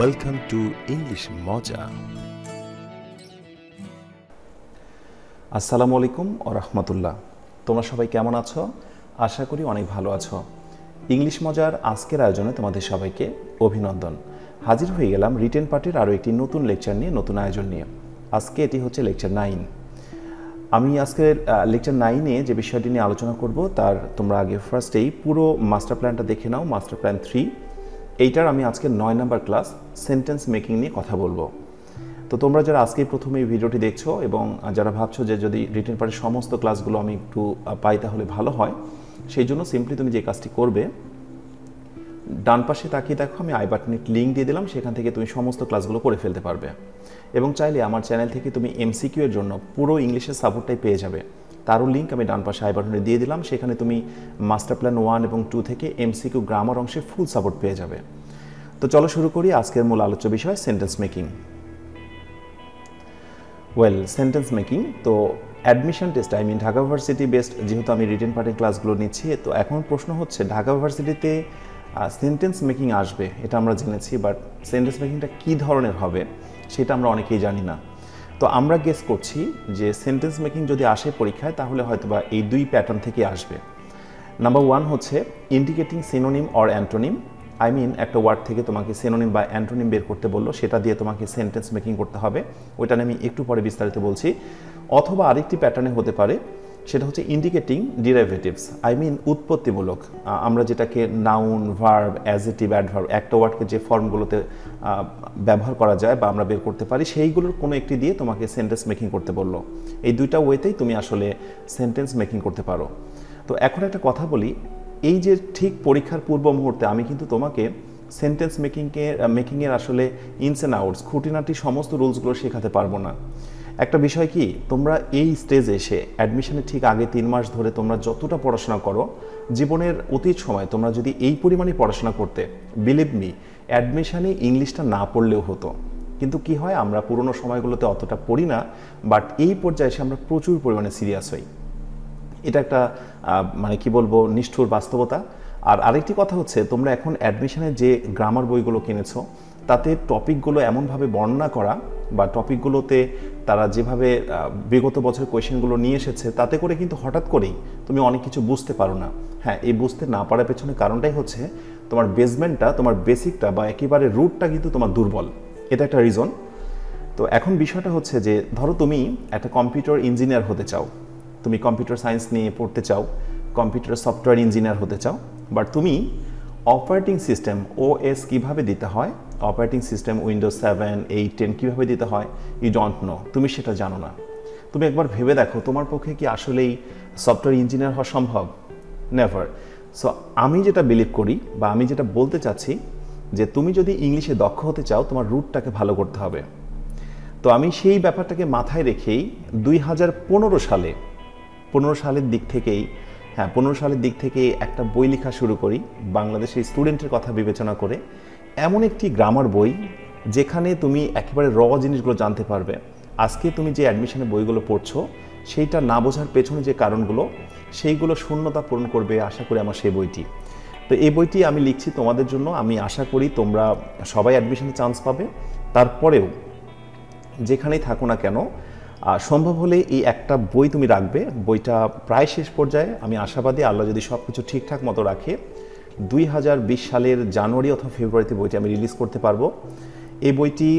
Welcome to English Moja. আসসালামু আলাইকুম ওয়া রাহমাতুল্লাহ। তোমরা সবাই কেমন আছো? আশা করি অনেক ভালো আছো। ইংলিশ মজার আজকের আয়োজনে তোমাদের সবাইকে অভিনন্দন। হাজির হয়ে গেলাম রিটেন পার্টের আরও একটি নতুন লেকচার নিয়ে, নতুন আয়োজন নিয়ে। আজকে এটি হচ্ছে লেকচার 9। আমি আজকের লেকচার 9-এ যে বিষয়টি নিয়ে আলোচনা করব তার তোমরা আগে ফার্স্টেই পুরো মাস্টার প্ল্যানটা দেখে নাও। মাস্টার প্ল্যান 3, এইটার আমি আজকে 9 নম্বর ক্লাস সেন্টেন্স মেকিং নিয়ে কথা বলবো। তো তোমরা যারা আজকে প্রথমে এই ভিডিওটি দেখছো এবং যারা ভাবছো যে যদি রিটেন পার্টের সমস্ত ক্লাসগুলো আমি একটু পাই তাহলে ভালো হয়, সেই জন্য সিম্পলি তুমি যে কাজটি করবে, ডান পাশে তাকিয়ে দেখো, আমি আই বাটনের লিঙ্ক দিয়ে দিলাম, সেখান থেকে তুমি সমস্ত ক্লাসগুলো করে ফেলতে পারবে। এবং চাইলে আমার চ্যানেল থেকে তুমি এমসিকিউ এর জন্য পুরো ইংলিশের সাপোর্টটাই পেয়ে যাবে, তারও লিঙ্ক আমি ডান পাশে আই বাটনে দিয়ে দিলাম। সেখানে তুমি মাস্টার প্ল্যান 1 এবং 2 থেকে এমসিকিউ গ্রামার অংশে ফুল সাপোর্ট পেয়ে যাবে। তো চলো শুরু করি আজকের মূল আলোচ্য বিষয়, সেন্টেন্স মেকিং। সেন্টেন্স মেকিং তো admission test, Dhaka varsity best যেহেতু আমি রিটেন পার্টের ক্লাসগুলো নিচ্ছি, তো এখন প্রশ্ন হচ্ছে ঢাকা ভার্সিটিতে সেন্টেন্স মেকিং আসবে, এটা আমরা জেনেছি, বাট সেন্টেন্স মেকিংটা কী ধরনের হবে সেটা আমরা অনেকেই জানি না। তো আমরা গেস করছি যে সেন্টেন্স মেকিং যদি আসে পরীক্ষায় তাহলে হয়তোবা এই দুই প্যাটার্ন থেকে আসবে। নাম্বার 1 হচ্ছে ইন্ডিকেটিং সিনোনিম অর অ্যান্টোনিম। একটা ওয়ার্ড থেকে তোমাকে সিনোনিম বা অ্যান্টোনিম বের করতে বললো, সেটা দিয়ে তোমাকে সেন্টেন্স মেকিং করতে হবে। ওইটা নিয়ে আমি একটু পরে বিস্তারিত বলছি। অথবা আরেকটি প্যাটার্নে হতে পারে, সেটা হচ্ছে ইন্ডিকেটিং ডিরাইভেটিভস, উৎপত্তিমূলক। আমরা যেটাকে নাউন, ভার্ব, অ্যাজেটিভ, অ্যাডভার্ব, একটা ওয়ার্ডকে যে ফর্মগুলোতে ব্যবহার করা যায় বা আমরা বের করতে পারি, সেইগুলোর কোনো একটি দিয়ে তোমাকে সেন্টেন্স মেকিং করতে বললো। এই দুইটা ওয়েতেই তুমি আসলে সেন্টেন্স মেকিং করতে পারো। তো এখন একটা কথা বলি, এই যে ঠিক পরীক্ষার পূর্ব মুহূর্তে আমি কিন্তু তোমাকে সেন্টেন্স মেকিংয়ের আসলে ইনস অ্যান্ড আউটস, খুঁটিনাটি সমস্ত রুলসগুলো শেখাতে পারবো না। একটা বিষয় কি, তোমরা এই স্টেজে এসে অ্যাডমিশনের ঠিক আগে 3 মাস ধরে তোমরা যতটা পড়াশোনা করো, জীবনের অতীত সময় তোমরা যদি এই পরিমাণে পড়াশোনা করতে, বিলিভ মি, অ্যাডমিশনে ইংলিশটা না পড়লেও হতো। কিন্তু কি হয়, আমরা পুরোনো সময়গুলোতে অতটা পড়ি না, বাট এই পর্যায়ে এসে আমরা প্রচুর পরিমাণে সিরিয়াস হই। এটা একটা নিষ্ঠুর বাস্তবতা। আর আরেকটি কথা হচ্ছে, তোমরা এখন অ্যাডমিশনের যে গ্রামার বইগুলো কিনেছো, তাতে টপিকগুলো এমনভাবে বর্ণনা করা বা টপিকগুলোতে তারা যেভাবে বিগত বছরের কোয়েশ্চেনগুলো নিয়ে এসেছে, তাতে করে কিন্তু হঠাৎ করেই তুমি অনেক কিছু বুঝতে পারো না। হ্যাঁ, এই বুঝতে না পারার পেছনে কারণটাই হচ্ছে তোমার বেসমেন্টটা, তোমার বেসিকটা বা একেবারে রুটটা কিন্তু তোমার দুর্বল। এটা একটা রিজন। তো এখন বিষয়টা হচ্ছে যে, ধরো তুমি একটা কম্পিউটার ইঞ্জিনিয়ার হতে চাও, তুমি কম্পিউটার সায়েন্স নিয়ে পড়তে চাও, কম্পিউটার সফটওয়্যার ইঞ্জিনিয়ার হতে চাও, বাট তুমি অপারেটিং সিস্টেম OS কীভাবে দিতে হয়, অপারেটিং সিস্টেম উইন্ডোজ 7, 8, 10 কীভাবে দিতে হয়, ইউ ডোন্ট নো, তুমি সেটা জানো না। তুমি একবার ভেবে দেখো, তোমার পক্ষে কি আসলেই সফটওয়্যার ইঞ্জিনিয়ার হওয়া সম্ভব? নেভার। সো আমি যেটা বিলিভ করি বা আমি যেটা বলতে চাচ্ছি, যে তুমি যদি ইংলিশে দক্ষ হতে চাও, তোমার রুটটাকে ভালো করতে হবে। তো আমি সেই ব্যাপারটাকে মাথায় রেখেই 2015 সালের দিক থেকেই 15 সালের দিক থেকে একটা বই লেখা শুরু করি, বাংলাদেশের স্টুডেন্টের কথা বিবেচনা করে। এমন একটি গ্রামার বই যেখানে তুমি একেবারে জিনিসগুলো জানতে পারবে। আজকে তুমি যে অ্যাডমিশনের বইগুলো পড়ছো, সেইটা না বোঝার পেছনে যে কারণগুলো, সেইগুলো শূন্যতা পূরণ করবে আশা করি আমার সেই বইটি। তো এই বইটি আমি লিখছি তোমাদের জন্য। আমি আশা করি তোমরা সবাই অ্যাডমিশনে চান্স পাবে। তারপরেও যেখানেই থাকো না কেন, সম্ভব হলে এই একটা বই তুমি রাখবে। বইটা প্রায় শেষ পর্যায়ে, আমি আশাবাদী আল্লাহ যদি সব কিছু ঠিকঠাক মতো রাখে 2020 সালের জানুয়ারি অথবা ফেব্রুয়ারিতে বইটি আমি রিলিজ করতে পারবো। এই বইটি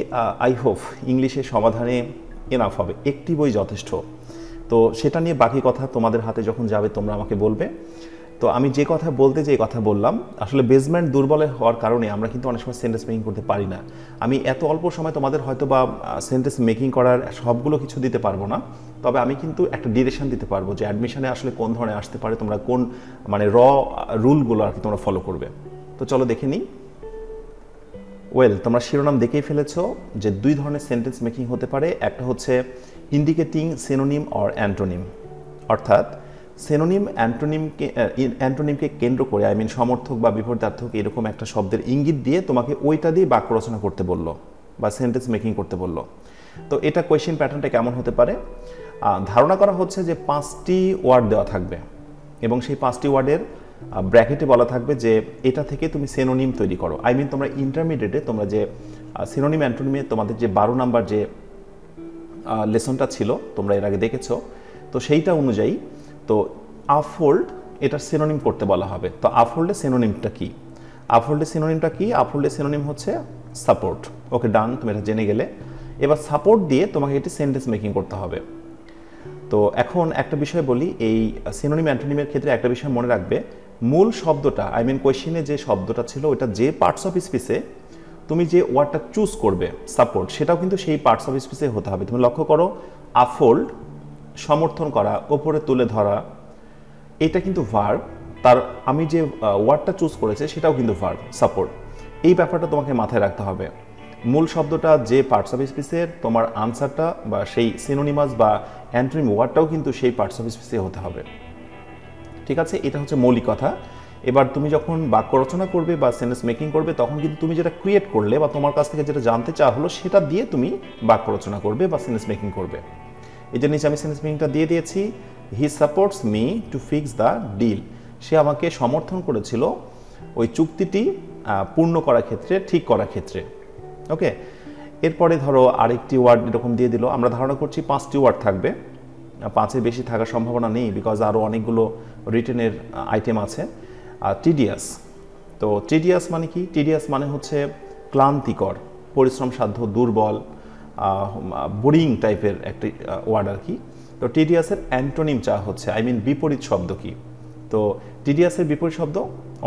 আই হোপ ইংলিশের সমাধানে এনাফ হবে, একটি বই যথেষ্ট। তো সেটা নিয়ে বাকি কথা তোমাদের হাতে যখন যাবে তোমরা আমাকে বলবে। তো আমি যে কথা বললাম, আসলে বেসমেন্ট দুর্বল হওয়ার কারণে আমরা কিন্তু অনেক সময় সেন্টেন্স মেকিং করতে পারি না। আমি এত অল্প সময় তোমাদের হয়তো বা সেন্টেন্স মেকিং করার সবগুলো কিছু দিতে পারবো না, তবে আমি কিন্তু একটা ডিরেকশন দিতে পারবো যে অ্যাডমিশনে আসলে কোন ধরনের আসতে পারে, তোমরা কোন রুলগুলো আর কি তোমরা ফলো করবে। তো চলো দেখে নিই। তোমরা শিরোনাম দেখেই ফেলেছো যে 2 ধরনের সেন্টেন্স মেকিং হতে পারে। একটা হচ্ছে ইন্ডিকেটিং সিনোনিম অর অ্যান্টোনিম, অর্থাৎ সিনোনিম অ্যান্টোনিমকে কেন্দ্র করে, সমর্থক বা বিপরীতার্থক এরকম একটা শব্দের ইঙ্গিত দিয়ে তোমাকে ওইটা দিয়ে বাক্য রচনা করতে বললো বা সেন্টেন্স মেকিং করতে বললো। তো এটা কোয়েশ্চেন প্যাটার্নটা কেমন হতে পারে? ধারণা করা হচ্ছে যে 5টি ওয়ার্ড দেওয়া থাকবে এবং সেই 5টি ওয়ার্ডের ব্র্যাকেটে বলা থাকবে যে এটা থেকে তুমি সিনোনিম তৈরি করো। তোমরা ইন্টারমিডিয়েটে তোমরা যে সিনোনিম অ্যান্টোনিমে তোমাদের যে 12 নাম্বার যে লেসনটা ছিল তোমরা এর আগে দেখেছো, তো সেইটা অনুযায়ী তো আপহোল্ড এটার সিনোনিম করতে বলা হবে। তো আপহোল্ডের সিনোনিমটা কি? আপহোল্ডের সিনোনিম হচ্ছে সাপোর্ট। ওকে, ডান, তুমি এটা জেনে গেলে। এবার সাপোর্ট দিয়ে তোমাকে এটি সেন্টেন্স মেকিং করতে হবে। তো এখন একটা বিষয় বলি, এই সিনোনিম অ্যান্টোনিমের ক্ষেত্রে একটা বিষয় মনে রাখবে, মূল শব্দটা কোয়েশ্চেনে যে শব্দটা ছিল ওটা যে পার্টস অফ স্পিচে তুমি যে ওয়ার্ডটা চুজ করবে সাপোর্ট, সেটাও কিন্তু সেই পার্টস অফ স্পিচে হতে হবে। তুমি লক্ষ্য করো, আপহোল্ড সমর্থন করা, ওপরে তুলে ধরা, এটা কিন্তু ভার্ব। তার আমি যে ওয়ার্ডটা চুজ করেছে সেটাও কিন্তু ভার্ব, সাপোর্ট। এই ব্যাপারটা তোমাকে মাথায় রাখতে হবে। মূল শব্দটা যে পার্টস অফ স্পিচের, তোমার আনসারটা বা সেই সিনোনিমাস বা অ্যান্টোনিম ওয়ার্ডটাও কিন্তু সেই পার্টস অফ স্পিচে হতে হবে। ঠিক আছে, এটা হচ্ছে মৌলিক কথা। এবার তুমি যখন বাক্য রচনা করবে বা সেন্টেন্স মেকিং করবে, তখন কিন্তু তুমি যেটা ক্রিয়েট করলে বা তোমার কাছ থেকে যেটা জানতে চাওয়া হলো সেটা দিয়ে তুমি বাক্য রচনা করবে বা সেন্টেন্স মেকিং করবে। এই যে নিচে আমি সেন্টেন্স মেকিংটা দিয়ে দিয়েছি, he supports me to fix the deal. সে আমাকে সমর্থন করেছিল ওই চুক্তিটি পূর্ণ করার ক্ষেত্রে, ঠিক করার ক্ষেত্রে। ওকে, এরপরে ধরো আরেকটি ওয়ার্ড এরকম দিয়ে দিল। আমরা ধারণা করছি 5টি ওয়ার্ড থাকবে, 5-এর বেশি থাকার সম্ভাবনা নেই, বিকজ আরও অনেকগুলো রিটেনের আইটেম আছে। টিডিয়াস, তো টিডিয়াস মানে কি? টিডিয়াস মানে হচ্ছে ক্লান্তিকর, পরিশ্রম সাধ্য, দুর্বল, বোরিং টাইপের একটি ওয়ার্ড আর কি। তো টিডিয়াসের অ্যান্টোনিম চাওয়া হচ্ছে, বিপরীত শব্দ কি? তো টিডিয়াসের বিপরীত শব্দ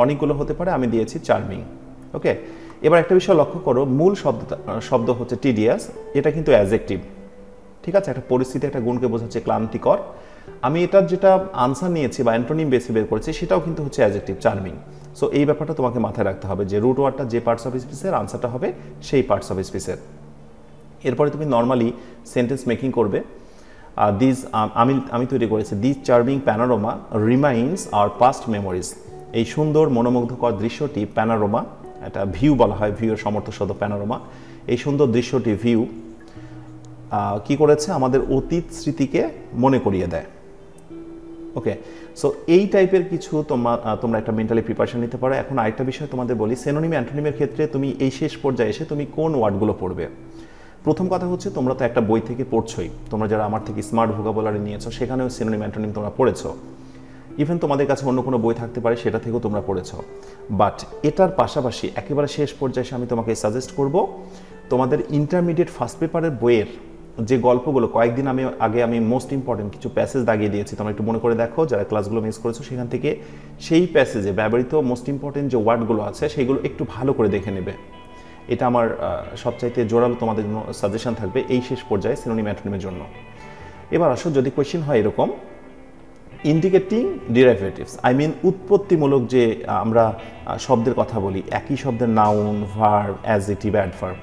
অনেকগুলো হতে পারে, আমি দিয়েছি চার্মিং। ওকে, এবার একটা বিষয় লক্ষ্য করো, মূল শব্দ হচ্ছে টিডিয়াস, এটা কিন্তু অ্যাডজেক্টিভ। ঠিক আছে, একটা পরিস্থিতি, একটা গুণকে বোঝাচ্ছে ক্লান্তিকর। আমি এটার যেটা আনসার নিয়েছি বা অ্যান্টোনিম বেসে বের করেছি সেটাও কিন্তু হচ্ছে অ্যাডজেক্টিভ, চার্মিং। সো এই ব্যাপারটা তোমাকে মাথায় রাখতে হবে যে রুট ওয়ার্ডটা যে পার্টস অফ স্পিচের, আনসারটা হবে সেই পার্টস অফ স্পিচের। এরপরে তুমি নর্মালি সেন্টেন্স মেকিং করবে। আমি তৈরি করেছি, this charming panorama reminds hour past memories. এই সুন্দর মনোমুগ্ধকর দৃশ্যটি, প্যানোরামা, এটা ভিউ বলা হয়, ভিউয়ের সমর্থক শব্দ প্যানোরামা। এই সুন্দর দৃশ্যটি, ভিউ, কি করেছে? আমাদের অতীত স্মৃতিকে মনে করিয়ে দেয়। ওকে, সো এই টাইপের কিছু তোমরা একটা মেন্টালি প্রিপারেশন নিতে পারো। এখন আরেকটা বিষয় তোমাদের বলি, সিনোনিম অ্যান্টোনিমের ক্ষেত্রে তুমি এই শেষ পর্যায়ে এসে তুমি কোন ওয়ার্ডগুলো পড়বে। প্রথম কথা হচ্ছে, তোমরা তো একটা বই থেকে পড়ছোই, তোমরা যারা আমার থেকে স্মার্ট ভোকাবুলারি নিয়েছো সেখানেও সিনোনিম অ্যান্টোনিম তোমরা পড়েছো। ইভেন তোমাদের কাছে অন্য কোনো বই থাকতে পারে, সেটা থেকেও তোমরা পড়েছো। বাট এটার পাশাপাশি একেবারে শেষ পর্যায়ে এসে আমি তোমাকে সাজেস্ট করব, তোমাদের ইন্টারমিডিয়েট ফার্স্ট পেপারের বইয়ের যে গল্পগুলো কয়েকদিন আগে আমি মোস্ট ইম্পর্টেন্ট কিছু প্যাসেজ দাগিয়ে দিয়েছি, তোমরা একটু মনে করে দেখো যারা ক্লাসগুলো মিস করেছো, সেখান থেকে সেই প্যাসেজে ব্যবহৃত মোস্ট ইম্পর্টেন্ট যে ওয়ার্ডগুলো আছে সেগুলো একটু ভালো করে দেখে নেবে। এটা আমার সবচাইতে জোরালো তোমাদের জন্য সাজেশন থাকবে এই শেষ পর্যায়ে সিনোনিম অ্যান্টোনিমের জন্য। এবার আসো, যদি কোয়েশ্চেন হয় এরকম, ইন্ডিকেটিং ডিরাইভেটিভস, উৎপত্তিমূলক যে আমরা শব্দের কথা বলি, একই শব্দের নাউন, ভার্ব, অ্যাডজেক্টিভ, অ্যাডভার্ব,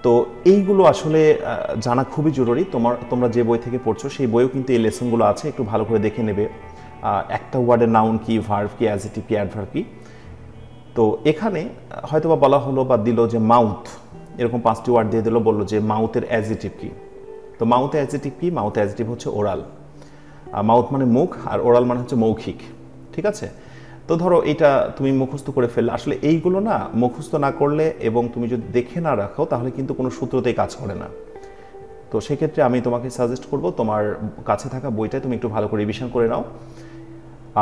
তো এইগুলো আসলে জানা খুবই জরুরি। তোমরা যে বই থেকে পড়ছো সেই বইও কিন্তু এই লেসনগুলো আছে, একটু ভালো করে দেখে নেবে। একটা ওয়ার্ডের নাউন কি, ভার্ব কি, অ্যাডজেক্টিভ কি, অ্যাডভার্ব কি। তো এখানে হয়তো বা বলা হলো বা দিল যে মাউথ, এরকম 5টি ওয়ার্ড দিয়ে দিল, বললো যে মাউথের অ্যাডজেক্টিভ কি। তো মাউথের অ্যাডজেক্টিভ কি? মাউথের অ্যাডজেক্টিভ হচ্ছে ওরাল। মাউথ মানে মুখ, আর ওরাল মানে হচ্ছে মৌখিক। ঠিক আছে, তো ধরো এটা তুমি মুখস্থ করে ফেললে, আসলে এইগুলো না মুখস্থ না করলে এবং তুমি যদি দেখে না রাখো তাহলে কিন্তু কোনো সূত্রতেই কাজ করে না। তো সেক্ষেত্রে আমি তোমাকে সাজেস্ট করব, তোমার কাছে থাকা বইটা তুমি একটু ভালো করে রিভিশন করে নাও।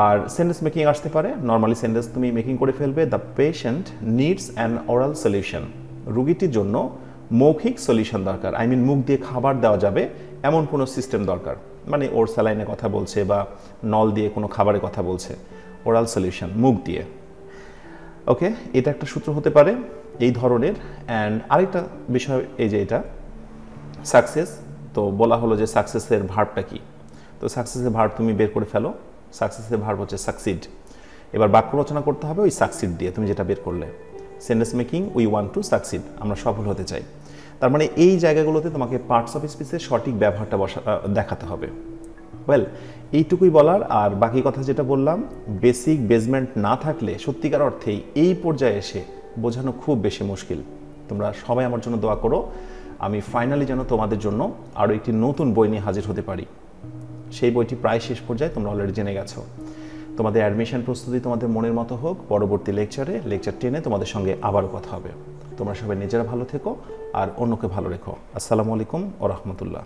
আর সেন্টেন্স মেকিং আসতে পারে, নর্মালি সেন্টেন্স তুমি মেকিং করে ফেলবে। The patient needs an oral solution, রুগীটির জন্য মৌখিক সলিউশন দরকার। মুখ দিয়ে খাবার দেওয়া যাবে এমন কোনো সিস্টেম দরকার, মানে ওর স্যালাইনে কথা বলছে বা নল দিয়ে কোনো খাবারের কথা বলছে, ওরাল সলিউশন, মুখ দিয়ে। ওকে, এটা একটা সূত্র হতে পারে এই ধরনের। অ্যান্ড আরেকটা বিষয়, এই যে এটা সাকসেস, তো বলা হলো যে সাকসেসের ভার্বটা কি। তো সাকসেসের ভার্ব তুমি বের করে ফেলো। সাকসেসের ভার্ব হচ্ছে সাকসিড। এবার বাক্য রচনা করতে হবে ওই সাকসিড দিয়ে, তুমি যেটা বের করলে। Sentence making, we want to succeed, আমরা সফল হতে চাই। তার মানে এই জায়গাগুলোতে তোমাকে পার্টস অফ স্পিচের সঠিক ব্যবহারটা দেখাতে হবে। ওয়েল, এইটুকুই বলার। আর বাকি কথা যেটা বললাম, বেসিক বেসমেন্ট না থাকলে সত্যিকার অর্থেই এই পর্যায়ে এসে বোঝানো খুব বেশি মুশকিল। তোমরা সবাই আমার জন্য দোয়া করো, আমি ফাইনালি যেন তোমাদের জন্য আরও একটি নতুন বই নিয়ে হাজির হতে পারি। সেই বইটি প্রায় শেষ পর্যায়ে, তোমরা অলরেডি জেনে গেছো। তোমাদের অ্যাডমিশন প্রস্তুতি তোমাদের মনের মতো হোক। পরবর্তী লেকচার 10-এ তোমাদের সঙ্গে আবারও কথা হবে। তোমরা সবাই নিজেরা ভালো থেকো আর অন্যকে ভালো রেখো। আসসালামু আলাইকুম ওয়া রাহমাতুল্লাহ।